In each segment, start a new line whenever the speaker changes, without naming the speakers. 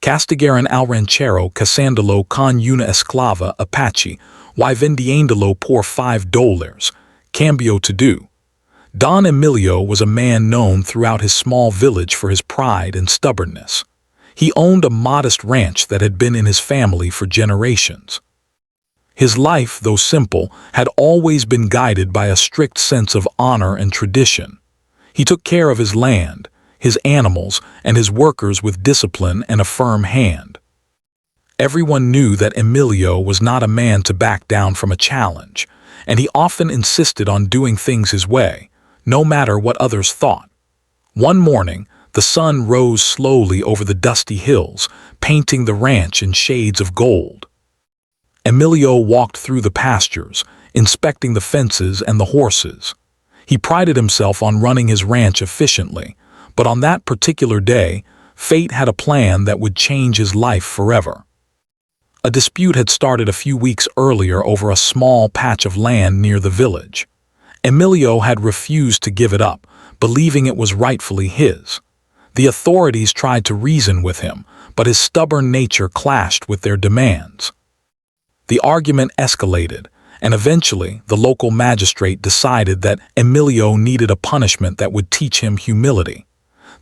Castigaron al ranchero casándolo con una esclava apache, y vendiéndolo por $5, cambió todo. Don Emilio was a man known throughout his small village for his pride and stubbornness. He owned a modest ranch that had been in his family for generations. His life, though simple, had always been guided by a strict sense of honor and tradition. He took care of his land, his animals, and his workers with discipline and a firm hand. Everyone knew that Emilio was not a man to back down from a challenge, and he often insisted on doing things his way, no matter what others thought. One morning, the sun rose slowly over the dusty hills, painting the ranch in shades of gold. Emilio walked through the pastures, inspecting the fences and the horses. He prided himself on running his ranch efficiently, but on that particular day, fate had a plan that would change his life forever. A dispute had started a few weeks earlier over a small patch of land near the village. Emilio had refused to give it up, believing it was rightfully his. The authorities tried to reason with him, but his stubborn nature clashed with their demands. The argument escalated, and eventually the local magistrate decided that Emilio needed a punishment that would teach him humility.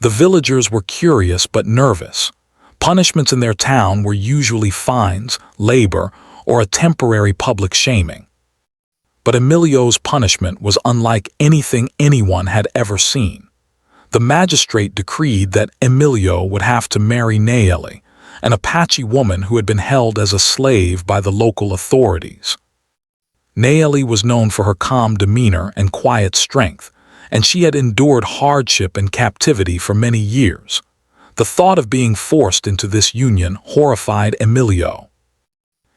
The villagers were curious but nervous. Punishments in their town were usually fines, labor, or a temporary public shaming. But Emilio's punishment was unlike anything anyone had ever seen. The magistrate decreed that Emilio would have to marry Nayeli, an Apache woman who had been held as a slave by the local authorities. Nayeli was known for her calm demeanor and quiet strength, and she had endured hardship and captivity for many years. The thought of being forced into this union horrified Emilio.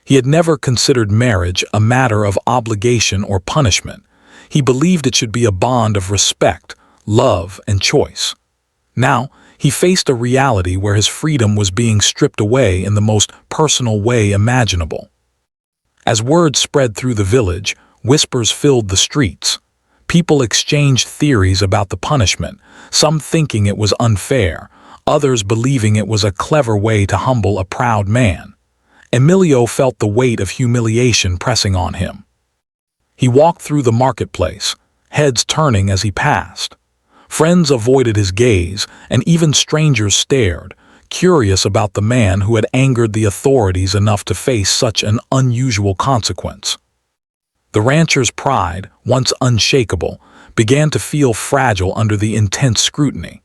He had never considered marriage a matter of obligation or punishment. He believed it should be a bond of respect, love, and choice. Now, he faced a reality where his freedom was being stripped away in the most personal way imaginable. As word spread through the village, whispers filled the streets. People exchanged theories about the punishment, some thinking it was unfair, others believing it was a clever way to humble a proud man. Emilio felt the weight of humiliation pressing on him. He walked through the marketplace, heads turning as he passed. Friends avoided his gaze, and even strangers stared, curious about the man who had angered the authorities enough to face such an unusual consequence. The rancher's pride, once unshakable, began to feel fragile under the intense scrutiny.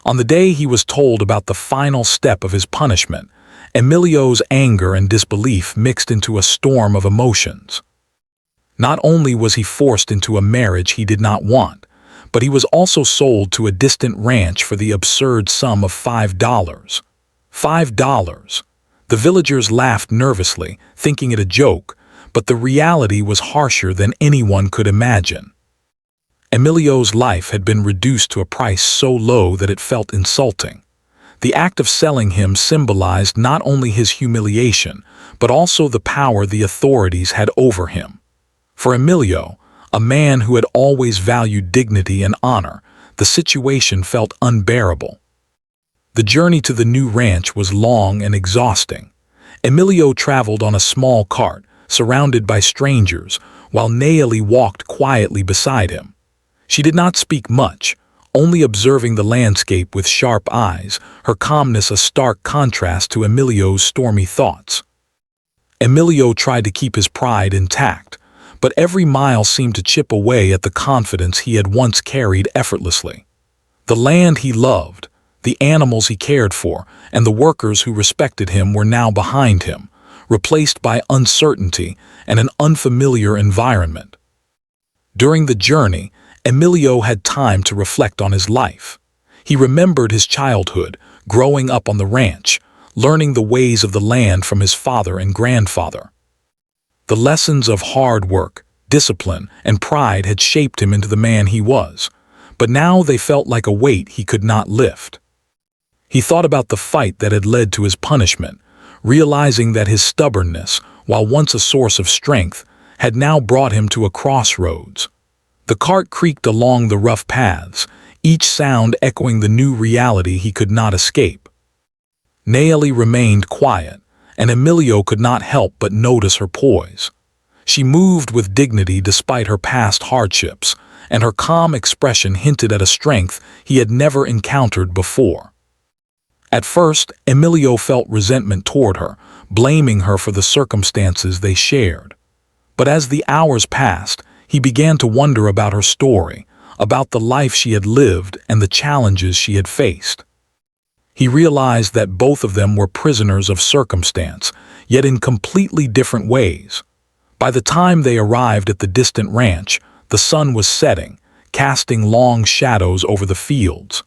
On the day he was told about the final step of his punishment, Emilio's anger and disbelief mixed into a storm of emotions. Not only was he forced into a marriage he did not want, but he was also sold to a distant ranch for the absurd sum of $5. $5. The villagers laughed nervously, thinking it a joke, but the reality was harsher than anyone could imagine. Emilio's life had been reduced to a price so low that it felt insulting. The act of selling him symbolized not only his humiliation, but also the power the authorities had over him. For Emilio, a man who had always valued dignity and honor, the situation felt unbearable. The journey to the new ranch was long and exhausting. Emilio traveled on a small cart, surrounded by strangers, while Nayeli walked quietly beside him. She did not speak much, only observing the landscape with sharp eyes, her calmness a stark contrast to Emilio's stormy thoughts. Emilio tried to keep his pride intact, but every mile seemed to chip away at the confidence he had once carried effortlessly. The land he loved, the animals he cared for, and the workers who respected him were now behind him, replaced by uncertainty and an unfamiliar environment. During the journey, Emilio had time to reflect on his life. He remembered his childhood, growing up on the ranch, learning the ways of the land from his father and grandfather. The lessons of hard work, discipline, and pride had shaped him into the man he was, but now they felt like a weight he could not lift. He thought about the fight that had led to his punishment, realizing that his stubbornness, while once a source of strength, had now brought him to a crossroads. The cart creaked along the rough paths, each sound echoing the new reality he could not escape. Nayeli remained quiet, and Emilio could not help but notice her poise. She moved with dignity despite her past hardships, and her calm expression hinted at a strength he had never encountered before. At first, Emilio felt resentment toward her, blaming her for the circumstances they shared. But as the hours passed, he began to wonder about her story, about the life she had lived and the challenges she had faced. He realized that both of them were prisoners of circumstance, yet in completely different ways. By the time they arrived at the distant ranch, the sun was setting, casting long shadows over the fields.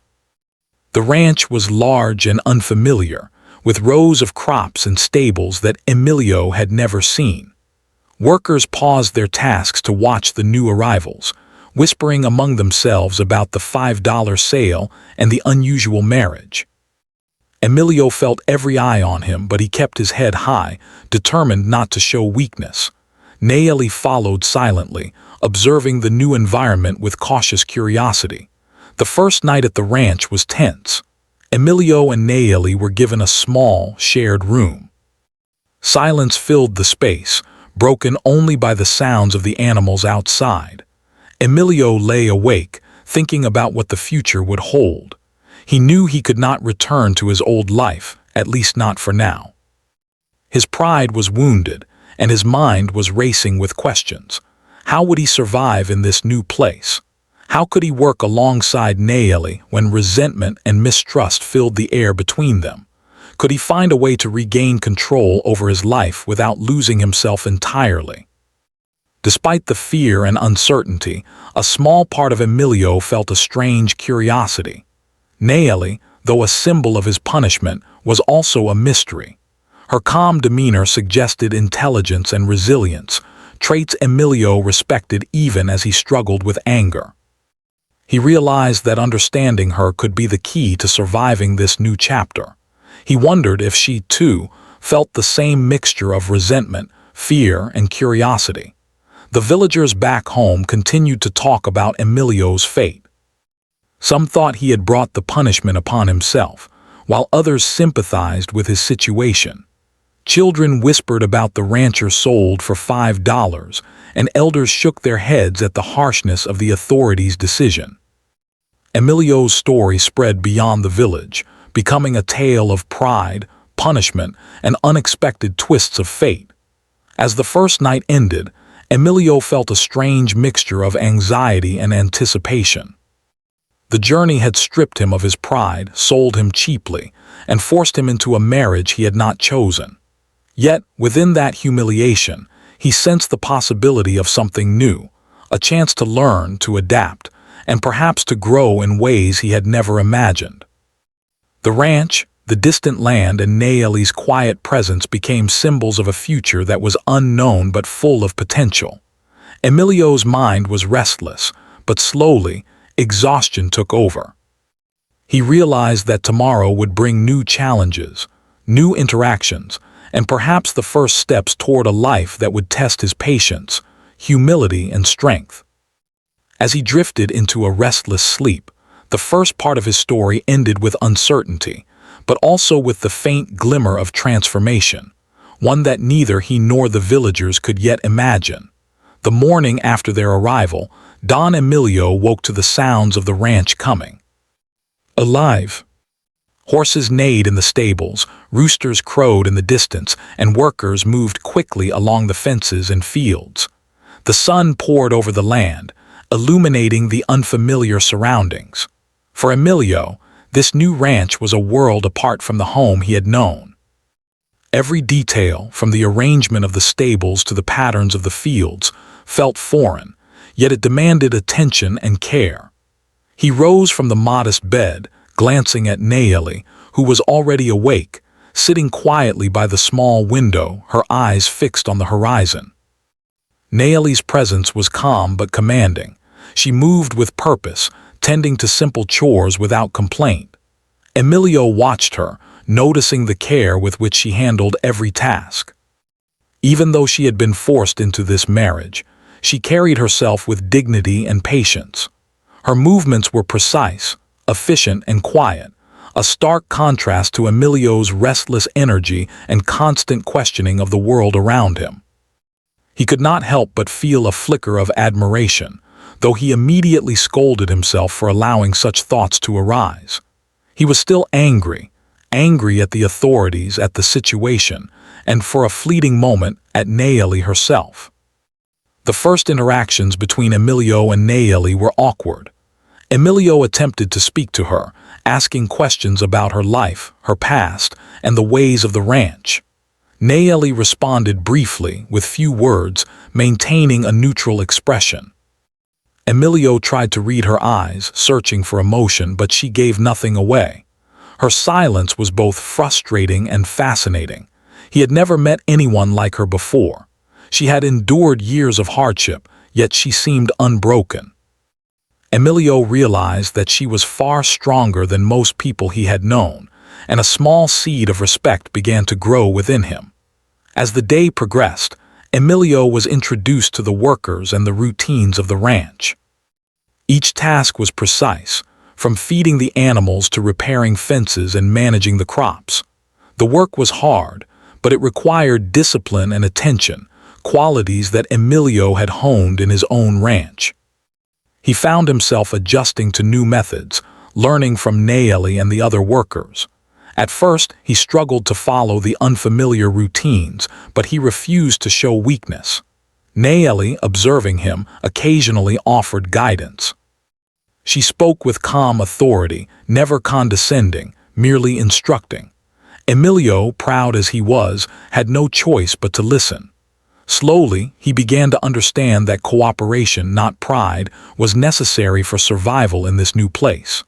The ranch was large and unfamiliar, with rows of crops and stables that Emilio had never seen. Workers paused their tasks to watch the new arrivals, whispering among themselves about the $5 sale and the unusual marriage. Emilio felt every eye on him, but he kept his head high, determined not to show weakness. Nayeli followed silently, observing the new environment with cautious curiosity. The first night at the ranch was tense. Emilio and Nayeli were given a small, shared room. Silence filled the space, broken only by the sounds of the animals outside. Emilio lay awake, thinking about what the future would hold. He knew he could not return to his old life, at least not for now. His pride was wounded, and his mind was racing with questions. How would he survive in this new place? How could he work alongside Nayeli when resentment and mistrust filled the air between them? Could he find a way to regain control over his life without losing himself entirely? Despite the fear and uncertainty, a small part of Emilio felt a strange curiosity. Nayeli, though a symbol of his punishment, was also a mystery. Her calm demeanor suggested intelligence and resilience, traits Emilio respected even as he struggled with anger. He realized that understanding her could be the key to surviving this new chapter. He wondered if she, too, felt the same mixture of resentment, fear, and curiosity. The villagers back home continued to talk about Emilio's fate. Some thought he had brought the punishment upon himself, while others sympathized with his situation. Children whispered about the rancher sold for $5, and elders shook their heads at the harshness of the authorities' decision. Emilio's story spread beyond the village, becoming a tale of pride, punishment, and unexpected twists of fate. As the first night ended, Emilio felt a strange mixture of anxiety and anticipation. The journey had stripped him of his pride, sold him cheaply, and forced him into a marriage he had not chosen. Yet, within that humiliation, he sensed the possibility of something new, a chance to learn, to adapt, and perhaps to grow in ways he had never imagined. The ranch, the distant land, and Nayeli's quiet presence became symbols of a future that was unknown but full of potential. Emilio's mind was restless, but slowly, exhaustion took over. He realized that tomorrow would bring new challenges, new interactions, and perhaps the first steps toward a life that would test his patience, humility, and strength. As he drifted into a restless sleep, the first part of his story ended with uncertainty, but also with the faint glimmer of transformation, one that neither he nor the villagers could yet imagine. The morning after their arrival, Don Emilio woke to the sounds of the ranch coming. Alive! Horses neighed in the stables, roosters crowed in the distance, and workers moved quickly along the fences and fields. The sun poured over the land, illuminating the unfamiliar surroundings. For Emilio, this new ranch was a world apart from the home he had known. Every detail, from the arrangement of the stables to the patterns of the fields, felt foreign, yet it demanded attention and care. He rose from the modest bed, glancing at Nayeli, who was already awake, sitting quietly by the small window, her eyes fixed on the horizon. Nayeli's presence was calm but commanding. She moved with purpose, tending to simple chores without complaint. Emilio watched her, noticing the care with which she handled every task. Even though she had been forced into this marriage, she carried herself with dignity and patience. Her movements were precise, efficient, and quiet, a stark contrast to Emilio's restless energy and constant questioning of the world around him. He could not help but feel a flicker of admiration, though he immediately scolded himself for allowing such thoughts to arise. He was still angry at the authorities, at the situation, and for a fleeting moment at Nayeli herself. The first interactions between Emilio and Nayeli were awkward. Emilio attempted to speak to her, asking questions about her life, her past, and the ways of the ranch. Nayeli responded briefly, with few words, maintaining a neutral expression. Emilio tried to read her eyes, searching for emotion, but she gave nothing away. Her silence was both frustrating and fascinating. He had never met anyone like her before. She had endured years of hardship, yet she seemed unbroken. Emilio realized that she was far stronger than most people he had known, and a small seed of respect began to grow within him. As the day progressed, Emilio was introduced to the workers and the routines of the ranch. Each task was precise, from feeding the animals to repairing fences and managing the crops. The work was hard, but it required discipline and attention, qualities that Emilio had honed in his own ranch. He found himself adjusting to new methods, learning from Nayeli and the other workers. At first, he struggled to follow the unfamiliar routines, but he refused to show weakness. Nayeli, observing him, occasionally offered guidance. She spoke with calm authority, never condescending, merely instructing. Emilio, proud as he was, had no choice but to listen. Slowly, he began to understand that cooperation, not pride, was necessary for survival in this new place.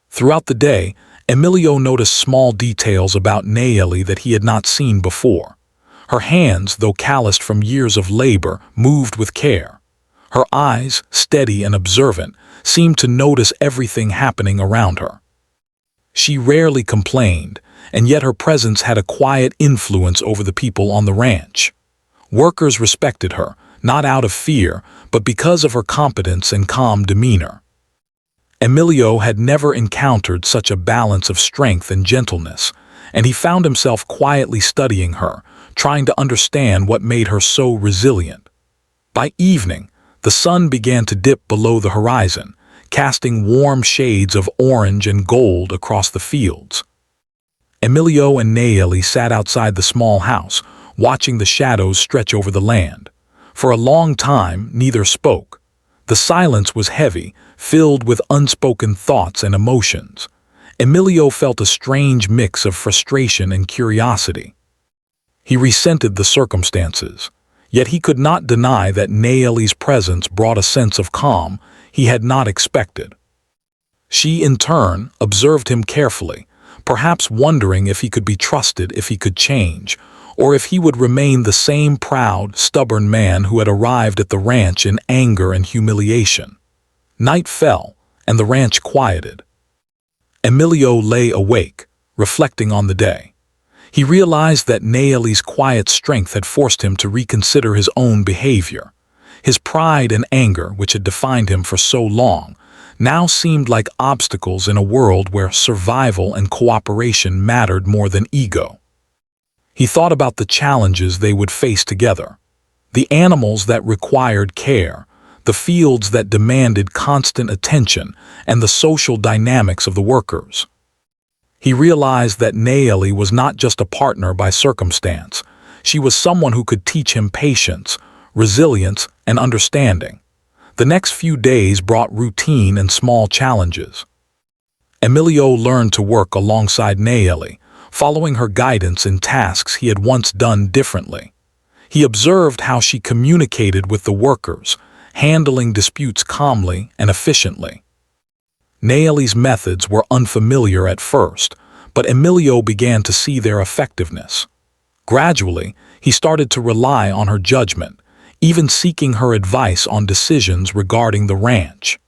Throughout the day, Emilio noticed small details about Nayeli that he had not seen before. Her hands, though calloused from years of labor, moved with care. Her eyes, steady and observant, seemed to notice everything happening around her. She rarely complained, and yet her presence had a quiet influence over the people on the ranch. Workers respected her, not out of fear, but because of her competence and calm demeanor. Emilio had never encountered such a balance of strength and gentleness, and he found himself quietly studying her, trying to understand what made her so resilient. By evening, the sun began to dip below the horizon, casting warm shades of orange and gold across the fields. Emilio and Nayeli sat outside the small house, watching the shadows stretch over the land. For a long time, neither spoke. The silence was heavy, filled with unspoken thoughts and emotions. Emilio felt a strange mix of frustration and curiosity. He resented the circumstances, yet he could not deny that Nayeli's presence brought a sense of calm he had not expected. She, in turn, observed him carefully, perhaps wondering if he could be trusted, if he could change, or if he would remain the same proud, stubborn man who had arrived at the ranch in anger and humiliation. Night fell, and the ranch quieted. Emilio lay awake, reflecting on the day. He realized that Nayeli's quiet strength had forced him to reconsider his own behavior. His pride and anger, which had defined him for so long, now seemed like obstacles in a world where survival and cooperation mattered more than ego. He thought about the challenges they would face together, the animals that required care, the fields that demanded constant attention, and the social dynamics of the workers. He realized that Nayeli was not just a partner by circumstance. She was someone who could teach him patience, resilience, and understanding. The next few days brought routine and small challenges. Emilio learned to work alongside Nayeli, following her guidance in tasks he had once done differently. He observed how she communicated with the workers, handling disputes calmly and efficiently. Nayeli's methods were unfamiliar at first, but Emilio began to see their effectiveness. Gradually, he started to rely on her judgment, even seeking her advice on decisions regarding the ranch.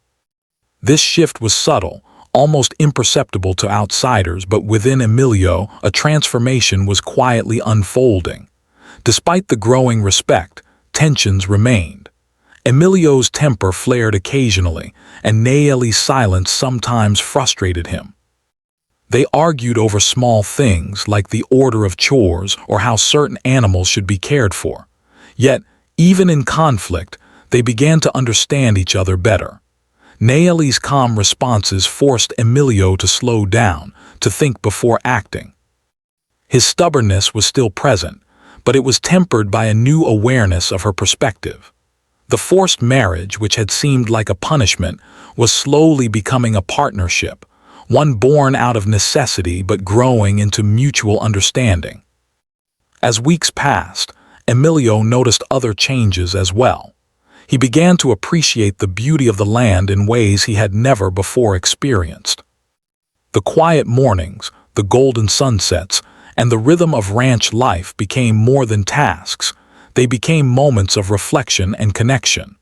This shift was subtle, almost imperceptible to outsiders, but within Emilio, a transformation was quietly unfolding. Despite the growing respect, tensions remained. Emilio's temper flared occasionally, and Nayeli's silence sometimes frustrated him. They argued over small things like the order of chores or how certain animals should be cared for. Yet, even in conflict, they began to understand each other better. Naeli's calm responses forced Emilio to slow down, to think before acting. His stubbornness was still present, but it was tempered by a new awareness of her perspective. The forced marriage, which had seemed like a punishment, was slowly becoming a partnership, one born out of necessity but growing into mutual understanding. As weeks passed, Emilio noticed other changes as well. He began to appreciate the beauty of the land in ways he had never before experienced. The quiet mornings, the golden sunsets, and the rhythm of ranch life became more than tasks. They became moments of reflection and connection.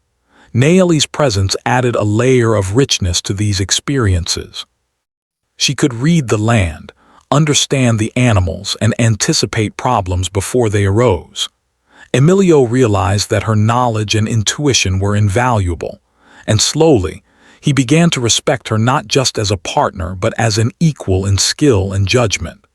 Naeli's presence added a layer of richness to these experiences. She could read the land, understand the animals, and anticipate problems before they arose. Emilio realized that her knowledge and intuition were invaluable, and slowly, he began to respect her not just as a partner but as an equal in skill and judgment.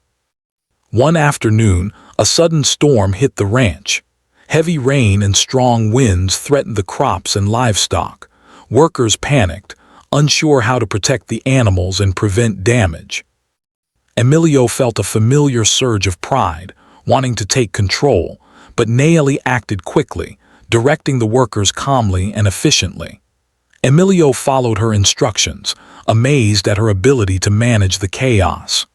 One afternoon, a sudden storm hit the ranch. Heavy rain and strong winds threatened the crops and livestock. Workers panicked, unsure how to protect the animals and prevent damage. Emilio felt a familiar surge of pride, wanting to take control, but Naeli acted quickly, directing the workers calmly and efficiently. Emilio followed her instructions, amazed at her ability to manage the chaos.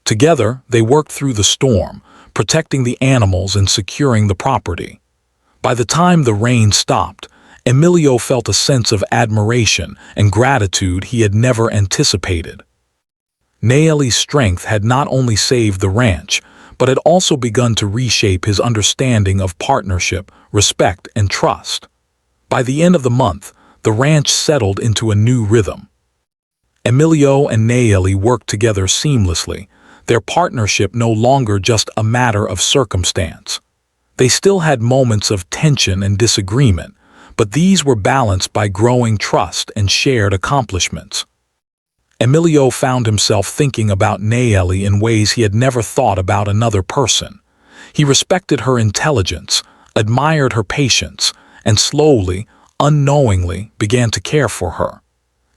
Together, they worked through the storm, protecting the animals and securing the property. By the time the rain stopped, Emilio felt a sense of admiration and gratitude he had never anticipated. Naeli's strength had not only saved the ranch, but had also begun to reshape his understanding of partnership, respect, and trust. By the end of the month, the ranch settled into a new rhythm. Emilio and Naeli worked together seamlessly, their partnership no longer just a matter of circumstance. They still had moments of tension and disagreement, but these were balanced by growing trust and shared accomplishments. Emilio found himself thinking about Naeli in ways he had never thought about another person. He respected her intelligence, admired her patience, and slowly, unknowingly, began to care for her.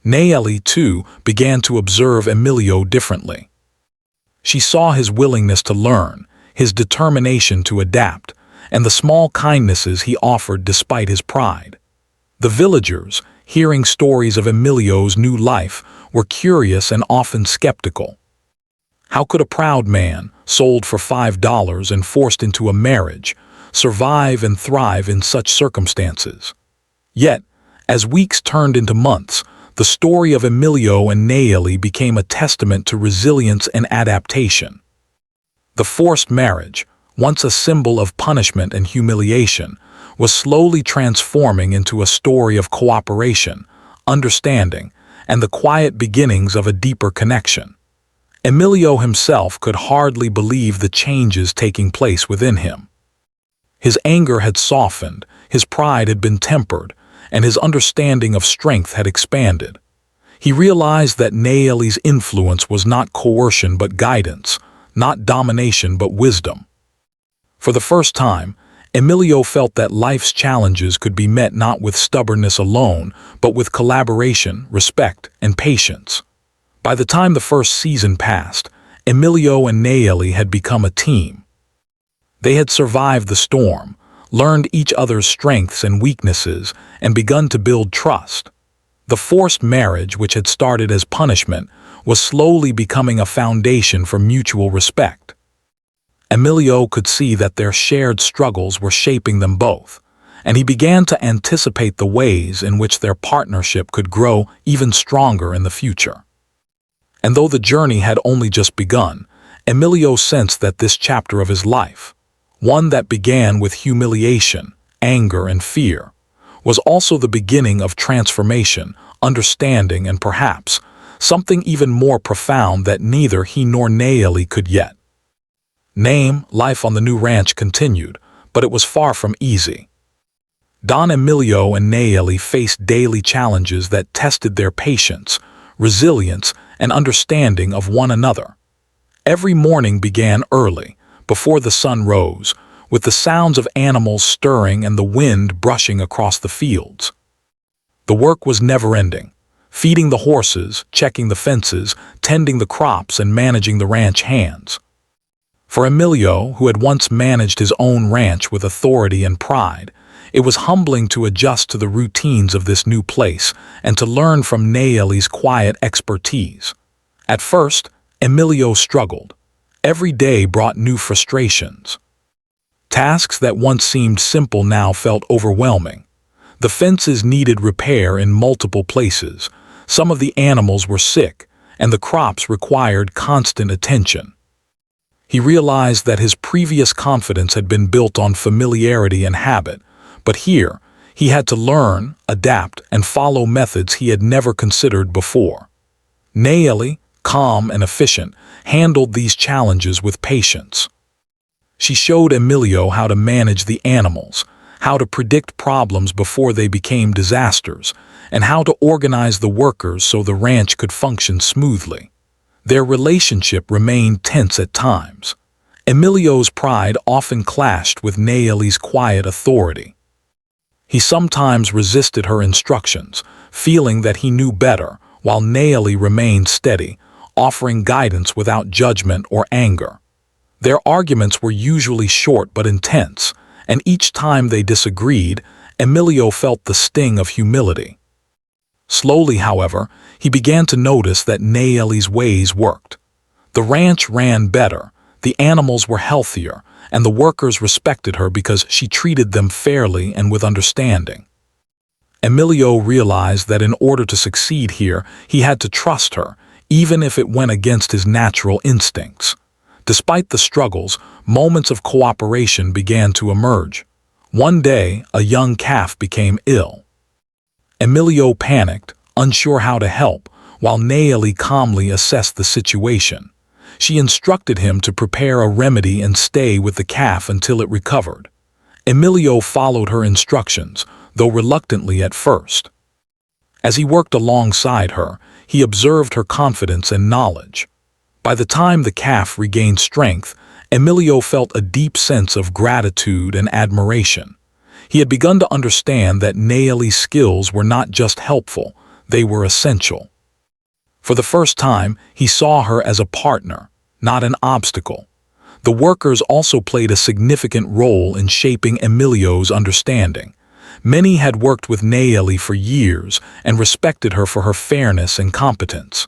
Naeli, too, began to observe Emilio differently. She saw his willingness to learn, his determination to adapt, and the small kindnesses he offered despite his pride. The villagers, hearing stories of Emilio's new life, were curious and often skeptical. How could a proud man, sold for $5 and forced into a marriage, survive and thrive in such circumstances? Yet, as weeks turned into months, the story of Emilio and Naeli became a testament to resilience and adaptation. The forced marriage, once a symbol of punishment and humiliation, was slowly transforming into a story of cooperation, understanding, and the quiet beginnings of a deeper connection. Emilio himself could hardly believe the changes taking place within him. His anger had softened, his pride had been tempered, and his understanding of strength had expanded. He realized that Naeli's influence was not coercion but guidance, not domination but wisdom. For the first time, Emilio felt that life's challenges could be met not with stubbornness alone, but with collaboration, respect, and patience. By the time the first season passed, Emilio and Naeli had become a team. They had survived the storm, learned each other's strengths and weaknesses, and begun to build trust. The forced marriage, which had started as punishment, was slowly becoming a foundation for mutual respect. Emilio could see that their shared struggles were shaping them both, and he began to anticipate the ways in which their partnership could grow even stronger in the future. And though the journey had only just begun, Emilio sensed that this chapter of his life, one that began with humiliation, anger, and fear, was also the beginning of transformation, understanding, and perhaps something even more profound that neither he nor Naeli could yet. Life on the new ranch continued, but it was far from easy. Don Emilio and Naeli faced daily challenges that tested their patience, resilience, and understanding of one another. Every morning began early, before the sun rose, with the sounds of animals stirring and the wind brushing across the fields. The work was never-ending, feeding the horses, checking the fences, tending the crops, and managing the ranch hands. For Emilio, who had once managed his own ranch with authority and pride, it was humbling to adjust to the routines of this new place and to learn from Nayeli's quiet expertise. At first, Emilio struggled. Every day brought new frustrations. Tasks that once seemed simple now felt overwhelming. The fences needed repair in multiple places, some of the animals were sick, and the crops required constant attention. He realized that his previous confidence had been built on familiarity and habit, but here, he had to learn, adapt, and follow methods he had never considered before. Nayeli, calm and efficient, handled these challenges with patience. She showed Emilio how to manage the animals, how to predict problems before they became disasters, and how to organize the workers so the ranch could function smoothly. Their relationship remained tense at times. Emilio's pride often clashed with Nayeli's quiet authority. He sometimes resisted her instructions, feeling that he knew better, while Nayeli remained steady, offering guidance without judgment or anger. Their arguments were usually short but intense, and each time they disagreed, Emilio felt the sting of humility. Slowly, however, he began to notice that Nayeli's ways worked. The ranch ran better, the animals were healthier, and the workers respected her because she treated them fairly and with understanding. Emilio realized that in order to succeed here, he had to trust her, even if it went against his natural instincts. Despite the struggles, moments of cooperation began to emerge. One day, a young calf became ill. Emilio panicked, unsure how to help, while Nayeli calmly assessed the situation. She instructed him to prepare a remedy and stay with the calf until it recovered. Emilio followed her instructions, though reluctantly at first. As he worked alongside her, he observed her confidence and knowledge. By the time the calf regained strength, Emilio felt a deep sense of gratitude and admiration. He had begun to understand that Nayeli's skills were not just helpful, they were essential. For the first time, he saw her as a partner, not an obstacle. The workers also played a significant role in shaping Emilio's understanding. Many had worked with Nayeli for years and respected her for her fairness and competence.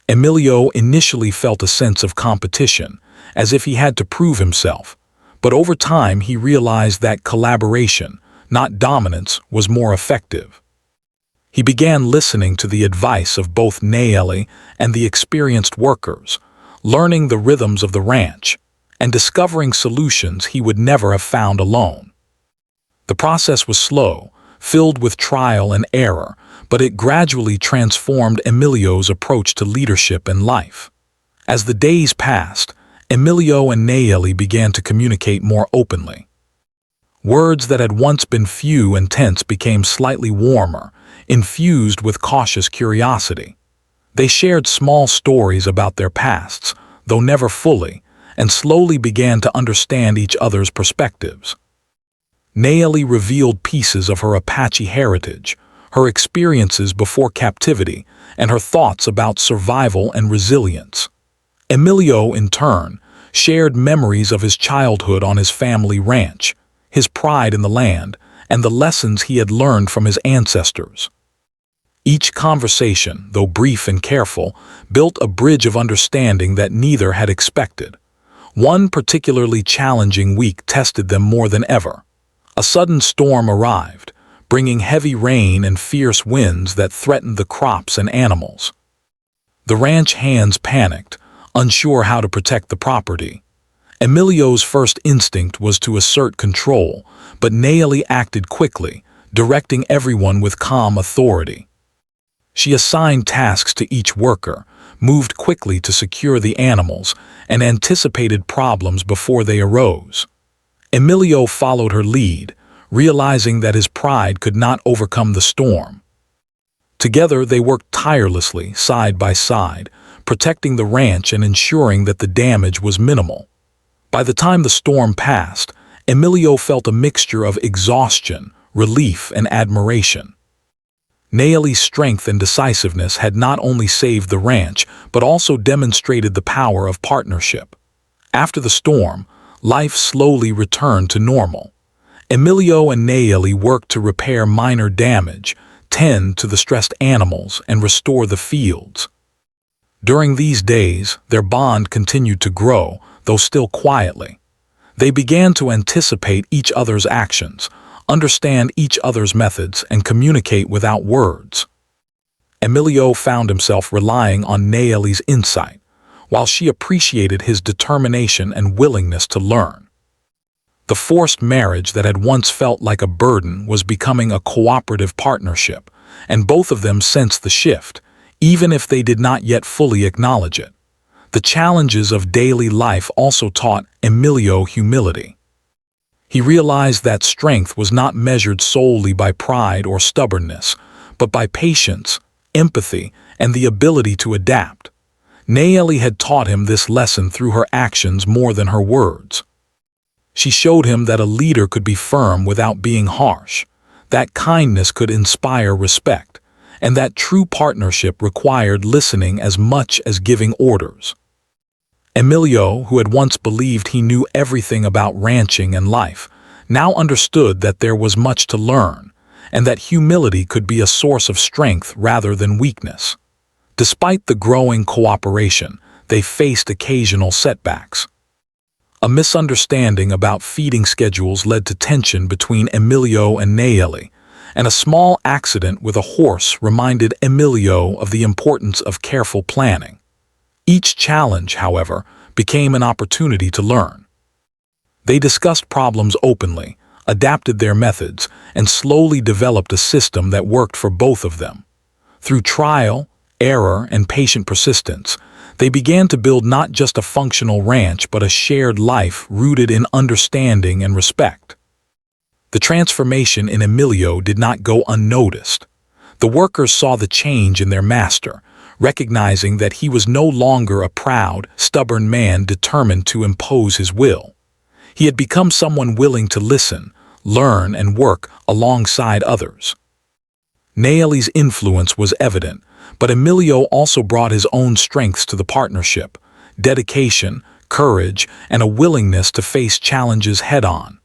Emilio initially felt a sense of competition, as if he had to prove himself, but over time he realized that collaboration, not dominance, was more effective. He began listening to the advice of both Nayeli and the experienced workers, learning the rhythms of the ranch, and discovering solutions he would never have found alone. The process was slow, filled with trial and error, but it gradually transformed Emilio's approach to leadership and life. As the days passed, Emilio and Nayeli began to communicate more openly. Words that had once been few and tense became slightly warmer, infused with cautious curiosity. They shared small stories about their pasts, though never fully, and slowly began to understand each other's perspectives. Nayeli revealed pieces of her Apache heritage, her experiences before captivity, and her thoughts about survival and resilience. Emilio, in turn, shared memories of his childhood on his family ranch, his pride in the land, and the lessons he had learned from his ancestors. Each conversation, though brief and careful, built a bridge of understanding that neither had expected. One particularly challenging week tested them more than ever. A sudden storm arrived, bringing heavy rain and fierce winds that threatened the crops and animals. The ranch hands panicked, unsure how to protect the property. Emilio's first instinct was to assert control, but Nayeli acted quickly, directing everyone with calm authority. She assigned tasks to each worker, moved quickly to secure the animals, and anticipated problems before they arose. Emilio followed her lead, realizing that his pride could not overcome the storm. Together they worked tirelessly, side by side, protecting the ranch and ensuring that the damage was minimal. By the time the storm passed, Emilio felt a mixture of exhaustion, relief, and admiration. Nayeli's strength and decisiveness had not only saved the ranch, but also demonstrated the power of partnership. After the storm, life slowly returned to normal. Emilio and Nayeli worked to repair minor damage, tend to the stressed animals, and restore the fields. During these days, their bond continued to grow, though still quietly. They began to anticipate each other's actions, understand each other's methods, and communicate without words. Emilio found himself relying on Nayeli's insight, while she appreciated his determination and willingness to learn. The forced marriage that had once felt like a burden was becoming a cooperative partnership, and both of them sensed the shift, even if they did not yet fully acknowledge it. The challenges of daily life also taught Emilio humility. He realized that strength was not measured solely by pride or stubbornness, but by patience, empathy, and the ability to adapt. Nayeli had taught him this lesson through her actions more than her words. She showed him that a leader could be firm without being harsh, that kindness could inspire respect, and that true partnership required listening as much as giving orders. Emilio, who had once believed he knew everything about ranching and life, now understood that there was much to learn, and that humility could be a source of strength rather than weakness. Despite the growing cooperation, they faced occasional setbacks. A misunderstanding about feeding schedules led to tension between Emilio and Nayeli, and a small accident with a horse reminded Emilio of the importance of careful planning. Each challenge, however, became an opportunity to learn. They discussed problems openly, adapted their methods, and slowly developed a system that worked for both of them. Through trial, error, and patient persistence, they began to build not just a functional ranch but a shared life rooted in understanding and respect. The transformation in Emilio did not go unnoticed. The workers saw the change in their master, recognizing that he was no longer a proud, stubborn man determined to impose his will. He had become someone willing to listen, learn, and work alongside others. Nayeli's influence was evident, but Emilio also brought his own strengths to the partnership: dedication, courage, and a willingness to face challenges head-on.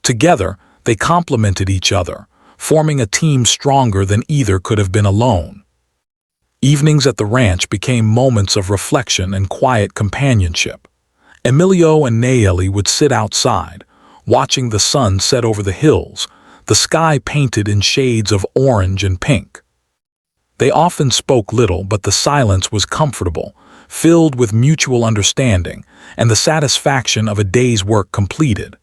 Together, they complemented each other, forming a team stronger than either could have been alone. Evenings at the ranch became moments of reflection and quiet companionship. Emilio and Nayeli would sit outside, watching the sun set over the hills, the sky painted in shades of orange and pink. They often spoke little, but the silence was comfortable, filled with mutual understanding and the satisfaction of a day's work completed.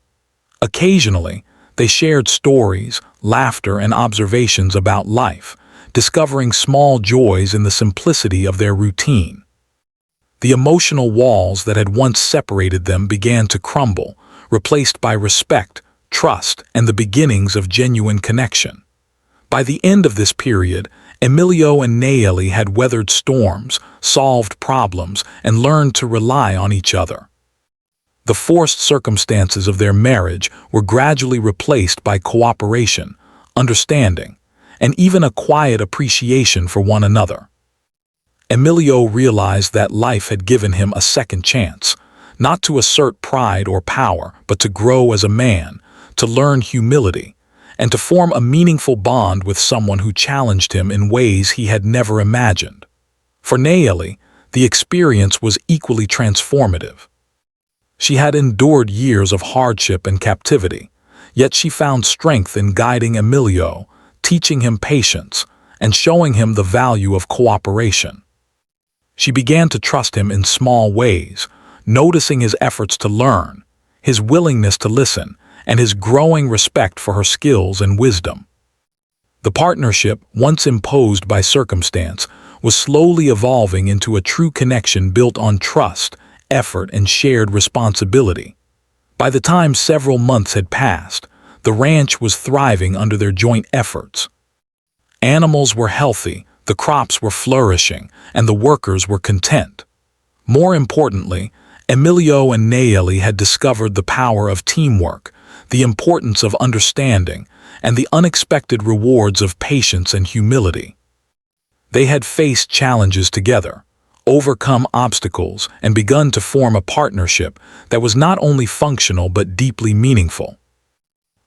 Occasionally, they shared stories, laughter, and observations about life, discovering small joys in the simplicity of their routine. The emotional walls that had once separated them began to crumble, replaced by respect, trust, and the beginnings of genuine connection. By the end of this period, Emilio and Nayeli had weathered storms, solved problems, and learned to rely on each other. The forced circumstances of their marriage were gradually replaced by cooperation, understanding, and even a quiet appreciation for one another. Emilio realized that life had given him a second chance, not to assert pride or power, but to grow as a man, to learn humility, and to form a meaningful bond with someone who challenged him in ways he had never imagined. For Nayeli, the experience was equally transformative. She had endured years of hardship and captivity, yet she found strength in guiding Emilio, teaching him patience, and showing him the value of cooperation. She began to trust him in small ways, noticing his efforts to learn, his willingness to listen, and his growing respect for her skills and wisdom. The partnership, once imposed by circumstance, was slowly evolving into a true connection built on trust, effort, and shared responsibility. By the time several months had passed, the ranch was thriving under their joint efforts. Animals were healthy, the crops were flourishing, and the workers were content. More importantly, Emilio and Nayeli had discovered the power of teamwork, the importance of understanding, and the unexpected rewards of patience and humility. They had faced challenges together, overcome obstacles, and begun to form a partnership that was not only functional but deeply meaningful.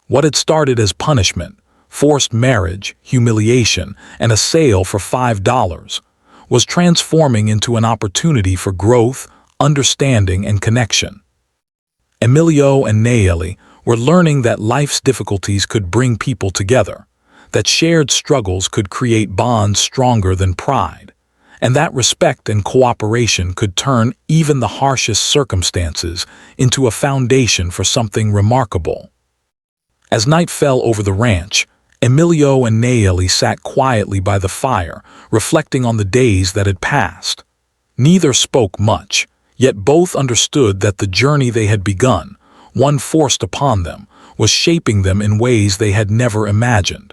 What had started as punishment, forced marriage, humiliation, and a sale for $5 was transforming into an opportunity for growth, understanding, and connection. Emilio and Nayeli were learning that life's difficulties could bring people together, that shared struggles could create bonds stronger than pride, and that respect and cooperation could turn even the harshest circumstances into a foundation for something remarkable. As night fell over the ranch, Emilio and Nayeli sat quietly by the fire, reflecting on the days that had passed. Neither spoke much, yet both understood that the journey they had begun, one forced upon them, was shaping them in ways they had never imagined.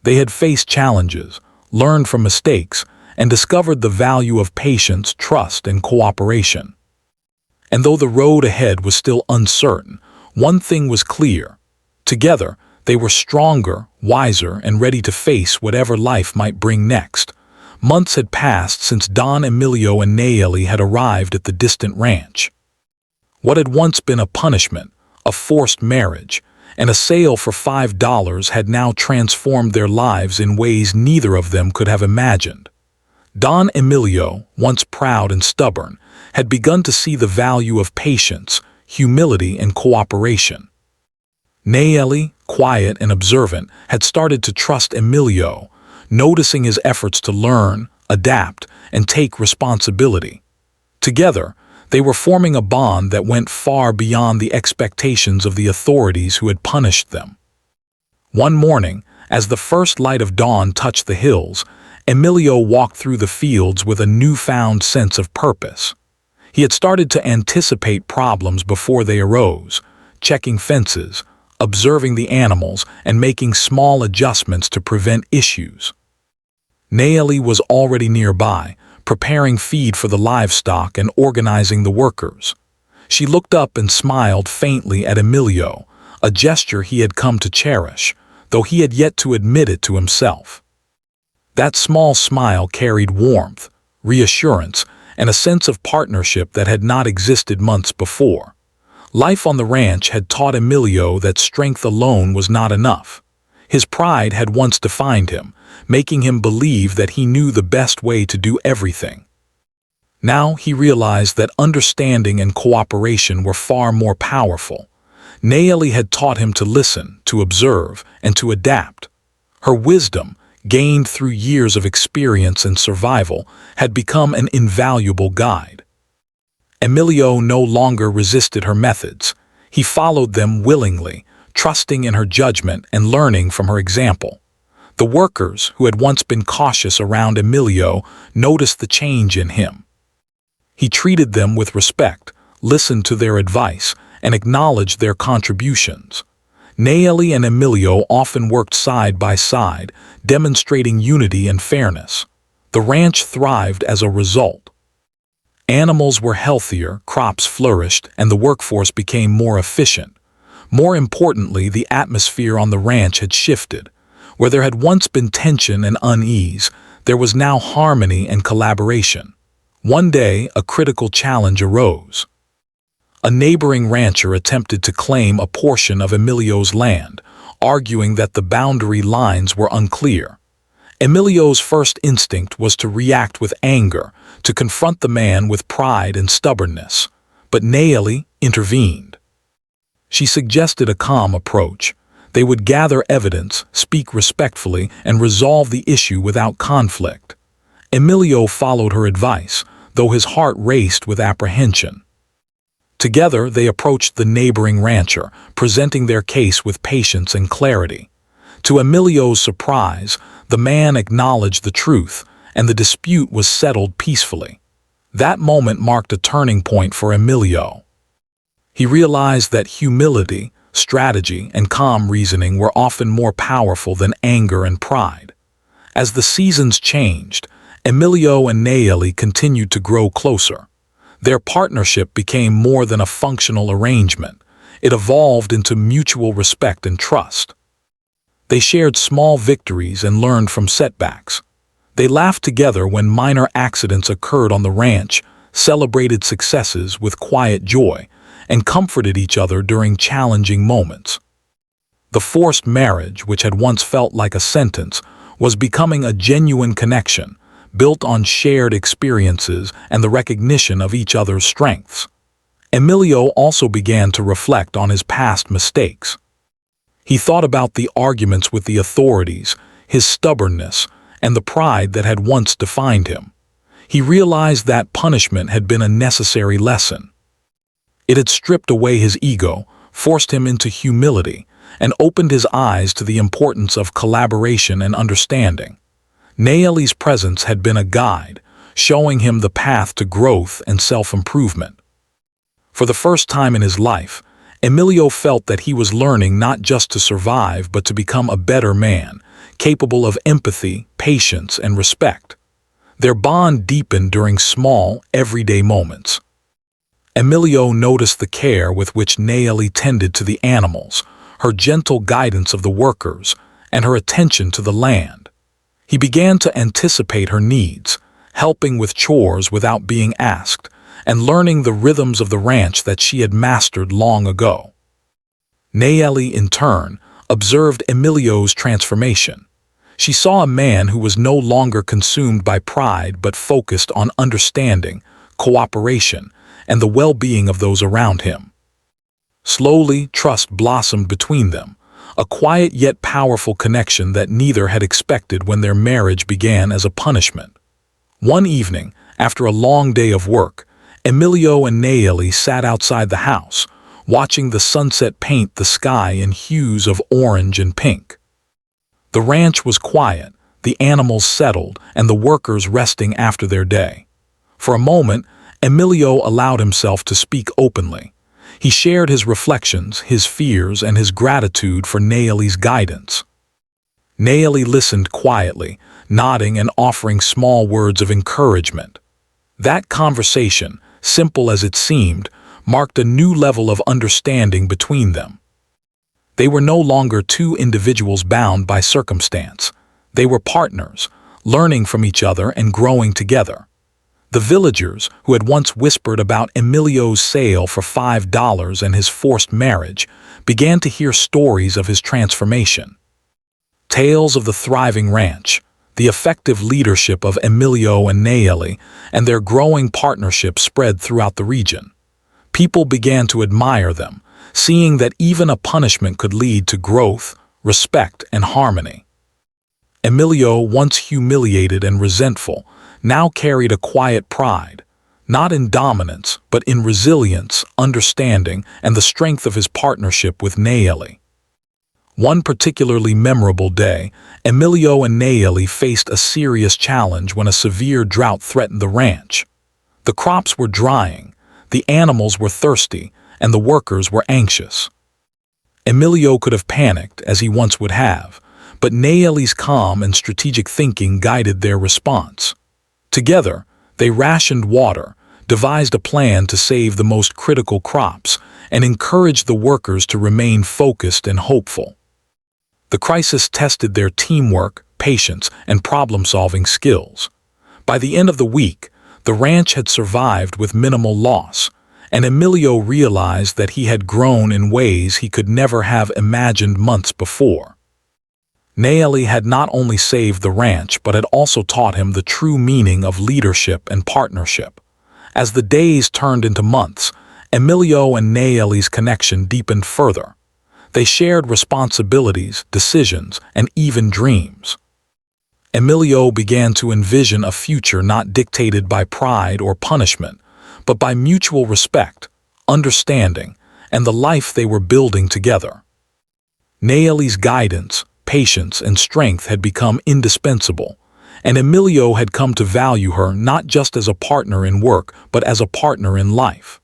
They had faced challenges, learned from mistakes, and discovered the value of patience, trust, and cooperation. And though the road ahead was still uncertain, one thing was clear. Together, they were stronger, wiser, and ready to face whatever life might bring next. Months had passed since Don, Emilio, and Nayeli had arrived at the distant ranch. What had once been a punishment, a forced marriage, and a sale for $5 had now transformed their lives in ways neither of them could have imagined. Don Emilio, once proud and stubborn, had begun to see the value of patience, humility, and cooperation. Nayeli, quiet and observant, had started to trust Emilio, noticing his efforts to learn, adapt, and take responsibility. Together, they were forming a bond that went far beyond the expectations of the authorities who had punished them. One morning, as the first light of dawn touched the hills, Emilio walked through the fields with a newfound sense of purpose. He had started to anticipate problems before they arose, checking fences, observing the animals, and making small adjustments to prevent issues. Nayeli was already nearby, preparing feed for the livestock and organizing the workers. She looked up and smiled faintly at Emilio, a gesture he had come to cherish, though he had yet to admit it to himself. That small smile carried warmth, reassurance, and a sense of partnership that had not existed months before. Life on the ranch had taught Emilio that strength alone was not enough. His pride had once defined him, making him believe that he knew the best way to do everything. Now he realized that understanding and cooperation were far more powerful. Nayeli had taught him to listen, to observe, and to adapt. Her wisdom, gained through years of experience and survival, had become an invaluable guide. Emilio no longer resisted her methods. He followed them willingly, trusting in her judgment and learning from her example. The workers, who had once been cautious around Emilio, noticed the change in him. He treated them with respect, listened to their advice, and acknowledged their contributions. Nayeli and Emilio often worked side by side, demonstrating unity and fairness. The ranch thrived as a result. Animals were healthier, crops flourished, and the workforce became more efficient. More importantly, the atmosphere on the ranch had shifted. Where there had once been tension and unease, there was now harmony and collaboration. One day, a critical challenge arose. A neighboring rancher attempted to claim a portion of Emilio's land, arguing that the boundary lines were unclear. Emilio's first instinct was to react with anger, to confront the man with pride and stubbornness. But Nayeli intervened. She suggested a calm approach. They would gather evidence, speak respectfully, and resolve the issue without conflict. Emilio followed her advice, though his heart raced with apprehension. Together, they approached the neighboring rancher, presenting their case with patience and clarity. To Emilio's surprise, the man acknowledged the truth, and the dispute was settled peacefully. That moment marked a turning point for Emilio. He realized that humility, strategy, and calm reasoning were often more powerful than anger and pride. As the seasons changed, Emilio and Nayeli continued to grow closer. Their partnership became more than a functional arrangement. It evolved into mutual respect and trust. They shared small victories and learned from setbacks. They laughed together when minor accidents occurred on the ranch, celebrated successes with quiet joy, and comforted each other during challenging moments. The forced marriage, which had once felt like a sentence, was becoming a genuine connection, built on shared experiences and the recognition of each other's strengths. Emilio also began to reflect on his past mistakes. He thought about the arguments with the authorities, his stubbornness, and the pride that had once defined him. He realized that punishment had been a necessary lesson. It had stripped away his ego, forced him into humility, and opened his eyes to the importance of collaboration and understanding. Nayeli's presence had been a guide, showing him the path to growth and self-improvement. For the first time in his life, Emilio felt that he was learning not just to survive but to become a better man, capable of empathy, patience, and respect. Their bond deepened during small, everyday moments. Emilio noticed the care with which Nayeli tended to the animals, her gentle guidance of the workers, and her attention to the land. He began to anticipate her needs, helping with chores without being asked, and learning the rhythms of the ranch that she had mastered long ago. Nayeli, in turn, observed Emilio's transformation. She saw a man who was no longer consumed by pride but focused on understanding, cooperation, and the well-being of those around him. Slowly, trust blossomed between them, a quiet yet powerful connection that neither had expected when their marriage began as a punishment. One evening, after a long day of work, Emilio and Nayeli sat outside the house, watching the sunset paint the sky in hues of orange and pink. The ranch was quiet, the animals settled, and the workers resting after their day. For a moment, Emilio allowed himself to speak openly. He shared his reflections, his fears, and his gratitude for Nayeli's guidance. Nayeli listened quietly, nodding and offering small words of encouragement. That conversation, simple as it seemed, marked a new level of understanding between them. They were no longer two individuals bound by circumstance. They were partners, learning from each other and growing together. The villagers, who had once whispered about Emilio's sale for $5 and his forced marriage, began to hear stories of his transformation. Tales of the thriving ranch, the effective leadership of Emilio and Nayeli, and their growing partnership spread throughout the region. People began to admire them, seeing that even a punishment could lead to growth, respect, and harmony. Emilio, once humiliated and resentful, now carried a quiet pride, not in dominance, but in resilience, understanding, and the strength of his partnership with Nayeli. One particularly memorable day, Emilio and Nayeli faced a serious challenge when a severe drought threatened the ranch. The crops were drying, the animals were thirsty, and the workers were anxious. Emilio could have panicked, as he once would have, but Nayeli's calm and strategic thinking guided their response. Together, they rationed water, devised a plan to save the most critical crops, and encouraged the workers to remain focused and hopeful. The crisis tested their teamwork, patience, and problem-solving skills. By the end of the week, the ranch had survived with minimal loss, and Emilio realized that he had grown in ways he could never have imagined months before. Nayeli had not only saved the ranch but had also taught him the true meaning of leadership and partnership. As the days turned into months, Emilio and Nayeli's connection deepened further. They shared responsibilities, decisions, and even dreams. Emilio began to envision a future not dictated by pride or punishment, but by mutual respect, understanding, and the life they were building together. Nayeli's guidance, patience, and strength had become indispensable, and Emilio had come to value her not just as a partner in work, but as a partner in life.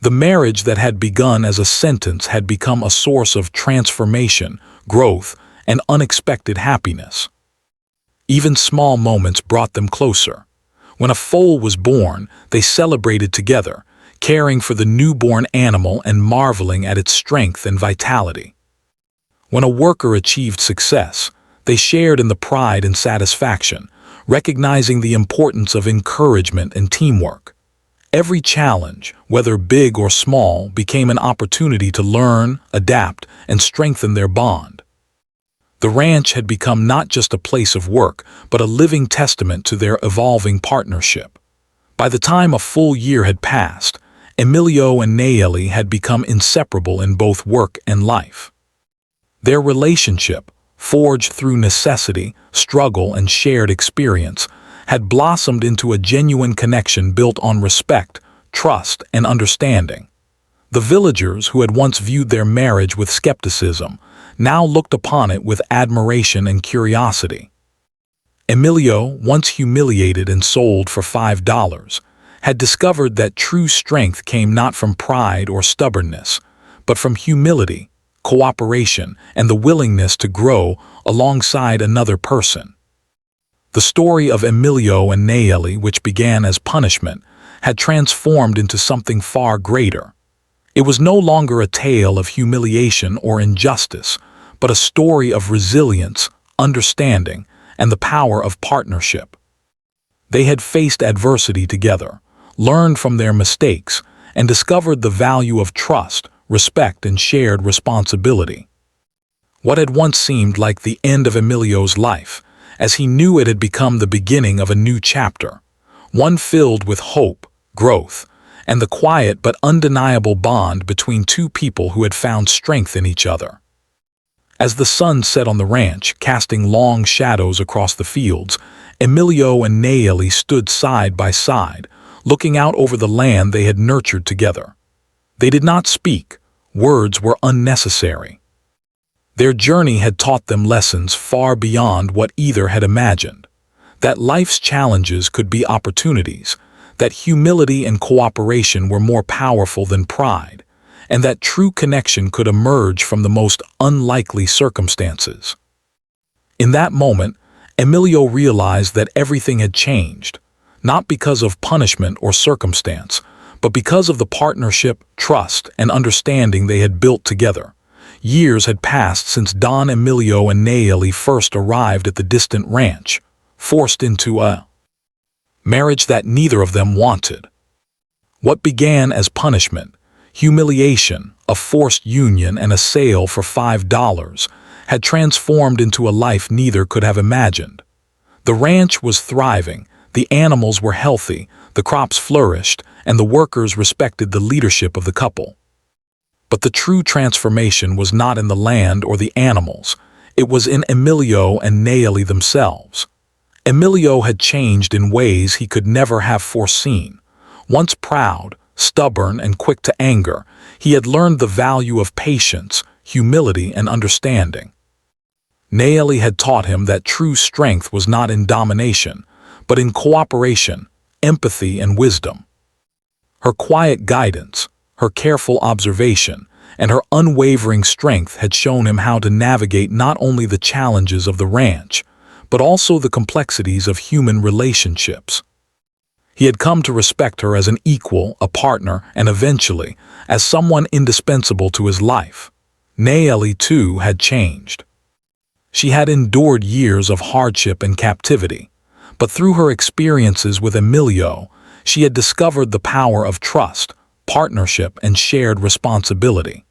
The marriage that had begun as a sentence had become a source of transformation, growth, and unexpected happiness. Even small moments brought them closer. When a foal was born, they celebrated together, caring for the newborn animal and marveling at its strength and vitality. When a worker achieved success, they shared in the pride and satisfaction, recognizing the importance of encouragement and teamwork. Every challenge, whether big or small, became an opportunity to learn, adapt, and strengthen their bond. The ranch had become not just a place of work, but a living testament to their evolving partnership. By the time a full year had passed, Emilio and Nayeli had become inseparable in both work and life. Their relationship, forged through necessity, struggle, and shared experience, had blossomed into a genuine connection built on respect, trust, and understanding. The villagers who had once viewed their marriage with skepticism now looked upon it with admiration and curiosity. Emilio, once humiliated and sold for $5, had discovered that true strength came not from pride or stubbornness, but from humility, cooperation, and the willingness to grow alongside another person. The story of Emilio and Nayeli, which began as punishment, had transformed into something far greater. It was no longer a tale of humiliation or injustice, but a story of resilience, understanding, and the power of partnership. They had faced adversity together, learned from their mistakes, and discovered the value of trust, respect, and shared responsibility. What had once seemed like the end of Emilio's life, as he knew it had become the beginning of a new chapter, one filled with hope, growth, and the quiet but undeniable bond between two people who had found strength in each other. As the sun set on the ranch, casting long shadows across the fields, Emilio and Nayeli stood side by side, looking out over the land they had nurtured together. They did not speak. Words were unnecessary. Their journey had taught them lessons far beyond what either had imagined. That life's challenges could be opportunities, that humility and cooperation were more powerful than pride, and that true connection could emerge from the most unlikely circumstances. In that moment, Emilio realized that everything had changed, not because of punishment or circumstance, but because of the partnership, trust, and understanding they had built together. Years had passed since Don Emilio and Nayeli first arrived at the distant ranch, forced into a marriage that neither of them wanted. What began as punishment, humiliation, a forced union, and a sale for $5 had transformed into a life neither could have imagined. The ranch was thriving, the animals were healthy, the crops flourished, and the workers respected the leadership of the couple. But the true transformation was not in the land or the animals, it was in Emilio and Nayeli themselves. Emilio had changed in ways he could never have foreseen. Once proud, stubborn, and quick to anger, he had learned the value of patience, humility, and understanding. Nayeli had taught him that true strength was not in domination, but in cooperation, empathy, and wisdom. Her quiet guidance, her careful observation, and her unwavering strength had shown him how to navigate not only the challenges of the ranch, but also the complexities of human relationships. He had come to respect her as an equal, a partner, and eventually, as someone indispensable to his life. Nayeli, too, had changed. She had endured years of hardship and captivity, but through her experiences with Emilio, she had discovered the power of trust, partnership, and shared responsibility.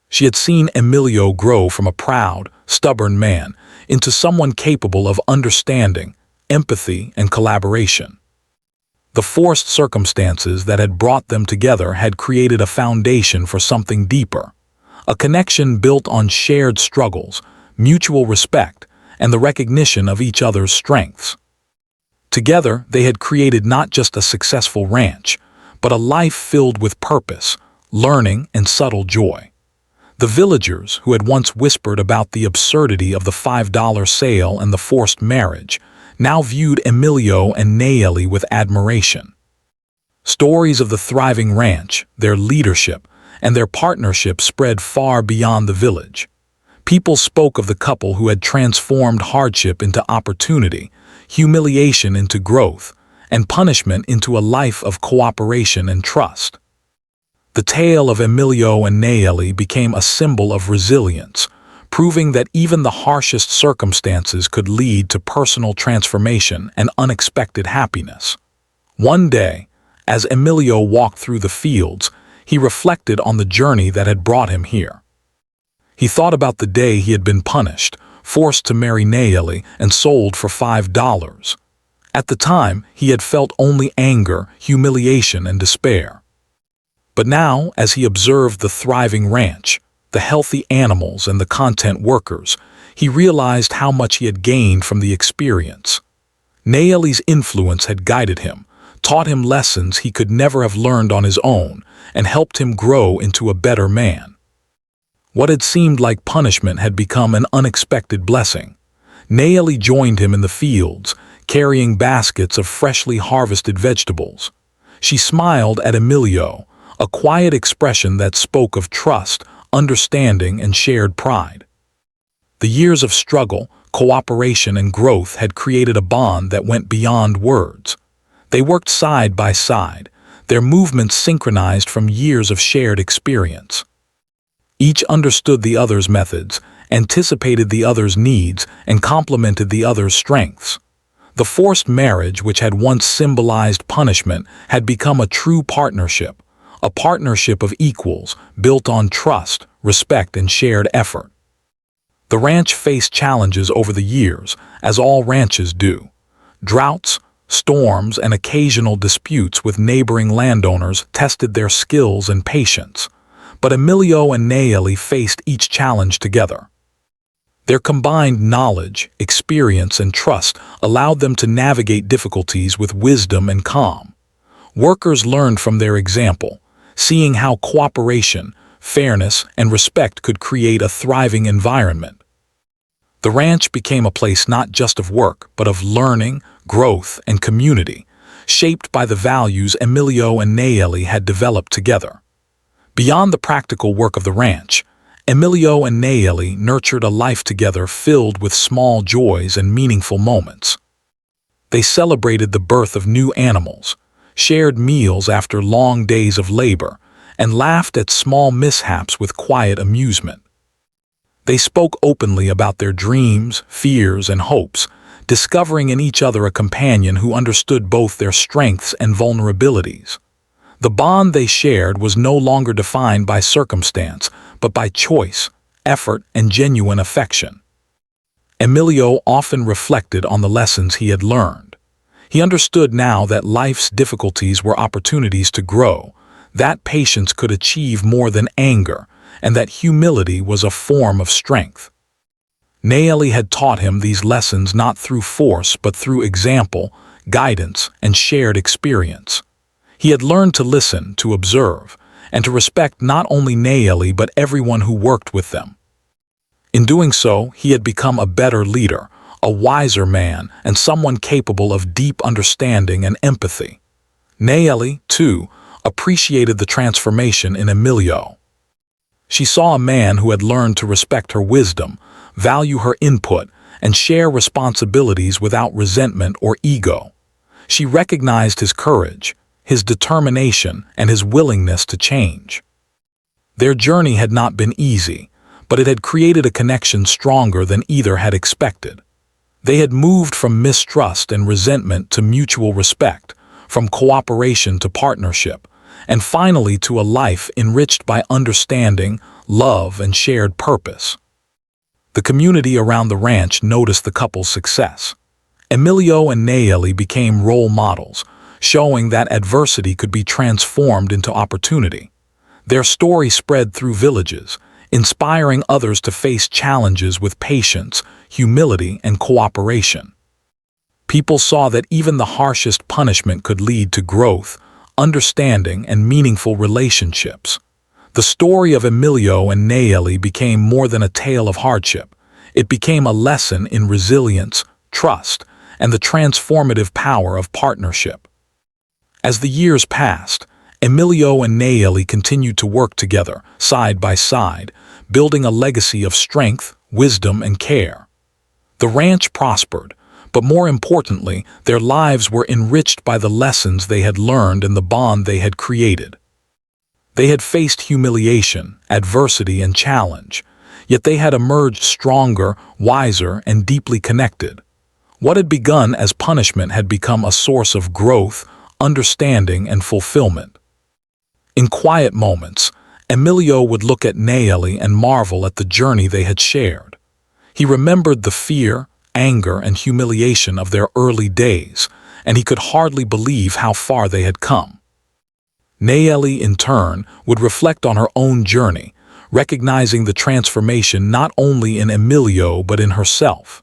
She had seen Emilio grow from a proud, stubborn man into someone capable of understanding, empathy, and collaboration. The forced circumstances that had brought them together had created a foundation for something deeper, a connection built on shared struggles, mutual respect, and the recognition of each other's strengths. Together, they had created not just a successful ranch, but a life filled with purpose, learning, and subtle joy. The villagers, who had once whispered about the absurdity of the $5 sale and the forced marriage, now viewed Emilio and Nayeli with admiration. Stories of the thriving ranch, their leadership, and their partnership spread far beyond the village. People spoke of the couple who had transformed hardship into opportunity, humiliation into growth, and punishment into a life of cooperation and trust. The tale of Emilio and Nayeli became a symbol of resilience, proving that even the harshest circumstances could lead to personal transformation and unexpected happiness. One day, as Emilio walked through the fields, he reflected on the journey that had brought him here. He thought about the day he had been punished, forced to marry Nayeli, and sold for $5. At the time, he had felt only anger, humiliation, and despair. But now, as he observed the thriving ranch, the healthy animals, and the content workers, he realized how much he had gained from the experience. Nayeli's influence had guided him, taught him lessons he could never have learned on his own, and helped him grow into a better man. What had seemed like punishment had become an unexpected blessing. Nayeli joined him in the fields, carrying baskets of freshly harvested vegetables. She smiled at Emilio, a quiet expression that spoke of trust, understanding, and shared pride. The years of struggle, cooperation, and growth had created a bond that went beyond words. They worked side by side, their movements synchronized from years of shared experience. Each understood the other's methods, anticipated the other's needs, and complemented the other's strengths. The forced marriage, which had once symbolized punishment, had become a true partnership, a partnership of equals, built on trust, respect, and shared effort. The ranch faced challenges over the years, as all ranches do. Droughts, storms, and occasional disputes with neighboring landowners tested their skills and patience. But Emilio and Nayeli faced each challenge together. Their combined knowledge, experience, and trust allowed them to navigate difficulties with wisdom and calm. Workers learned from their example, seeing how cooperation, fairness, and respect could create a thriving environment. The ranch became a place not just of work, but of learning, growth, and community, shaped by the values Emilio and Nayeli had developed together. Beyond the practical work of the ranch, Emilio and Nayeli nurtured a life together filled with small joys and meaningful moments. They celebrated the birth of new animals, shared meals after long days of labor, and laughed at small mishaps with quiet amusement. They spoke openly about their dreams, fears, and hopes, discovering in each other a companion who understood both their strengths and vulnerabilities. The bond they shared was no longer defined by circumstance, but by choice, effort, and genuine affection. Emilio often reflected on the lessons he had learned. He understood now that life's difficulties were opportunities to grow, that patience could achieve more than anger, and that humility was a form of strength. Nayeli had taught him these lessons not through force but through example, guidance, and shared experience. He had learned to listen, to observe, and to respect not only Nayeli but everyone who worked with them. In doing so, he had become a better leader, a wiser man, and someone capable of deep understanding and empathy. Nayeli, too, appreciated the transformation in Emilio. She saw a man who had learned to respect her wisdom, value her input, and share responsibilities without resentment or ego. She recognized his courage, his determination, and his willingness to change. Their journey had not been easy, but it had created a connection stronger than either had expected. They had moved from mistrust and resentment to mutual respect, from cooperation to partnership, and finally to a life enriched by understanding, love, and shared purpose. The community around the ranch noticed the couple's success. Emilio and Nayeli became role models, showing that adversity could be transformed into opportunity. Their story spread through villages, inspiring others to face challenges with patience, humility, and cooperation. People saw that even the harshest punishment could lead to growth, understanding, and meaningful relationships. The story of Emilio and Nayeli became more than a tale of hardship. It became a lesson in resilience, trust, and the transformative power of partnership. As the years passed, Emilio and Nayeli continued to work together, side by side, building a legacy of strength, wisdom, and care. The ranch prospered, but more importantly, their lives were enriched by the lessons they had learned and the bond they had created. They had faced humiliation, adversity, and challenge, yet they had emerged stronger, wiser, and deeply connected. What had begun as punishment had become a source of growth, understanding, and fulfillment. In quiet moments, Emilio would look at Nayeli and marvel at the journey they had shared. He remembered the fear, anger, and humiliation of their early days, and he could hardly believe how far they had come. Nayeli, in turn, would reflect on her own journey, recognizing the transformation not only in Emilio but in herself.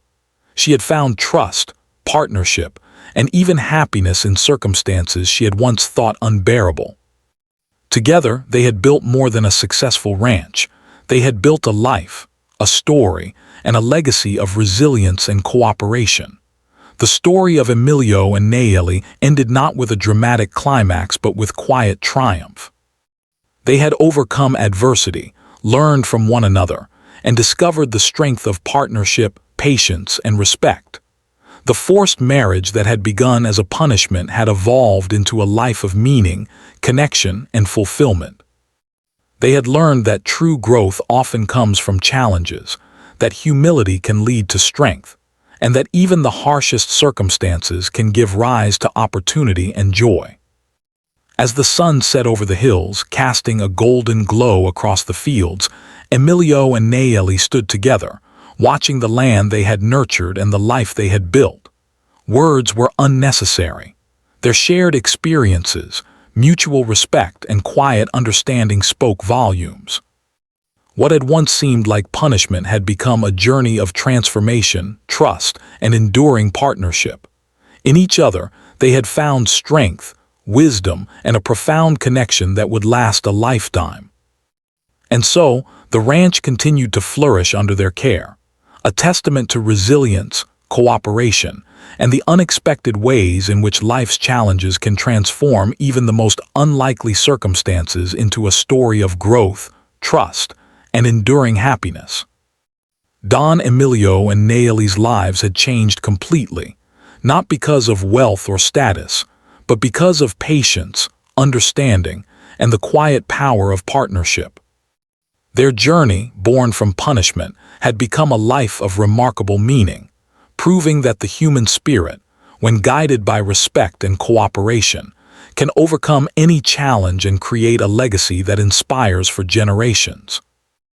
She had found trust, partnership, and even happiness in circumstances she had once thought unbearable. Together, they had built more than a successful ranch. They had built a life, a story, and a legacy of resilience and cooperation. The story of Emilio and Nayeli ended not with a dramatic climax but with quiet triumph. They had overcome adversity, learned from one another, and discovered the strength of partnership, patience, and respect. The forced marriage that had begun as a punishment had evolved into a life of meaning, connection, and fulfillment. They had learned that true growth often comes from challenges, that humility can lead to strength, and that even the harshest circumstances can give rise to opportunity and joy. As the sun set over the hills, casting a golden glow across the fields, Emilio and Nayeli stood together, watching the land they had nurtured and the life they had built. Words were unnecessary. Their shared experiences, mutual respect, and quiet understanding spoke volumes. What had once seemed like punishment had become a journey of transformation, trust, and enduring partnership. In each other, they had found strength, wisdom, and a profound connection that would last a lifetime. And so, the ranch continued to flourish under their care, a testament to resilience, cooperation, and the unexpected ways in which life's challenges can transform even the most unlikely circumstances into a story of growth, trust, and enduring happiness. Don Emilio and Nayeli's lives had changed completely, not because of wealth or status, but because of patience, understanding, and the quiet power of partnership. Their journey, born from punishment, had become a life of remarkable meaning, proving that the human spirit, when guided by respect and cooperation, can overcome any challenge and create a legacy that inspires for generations.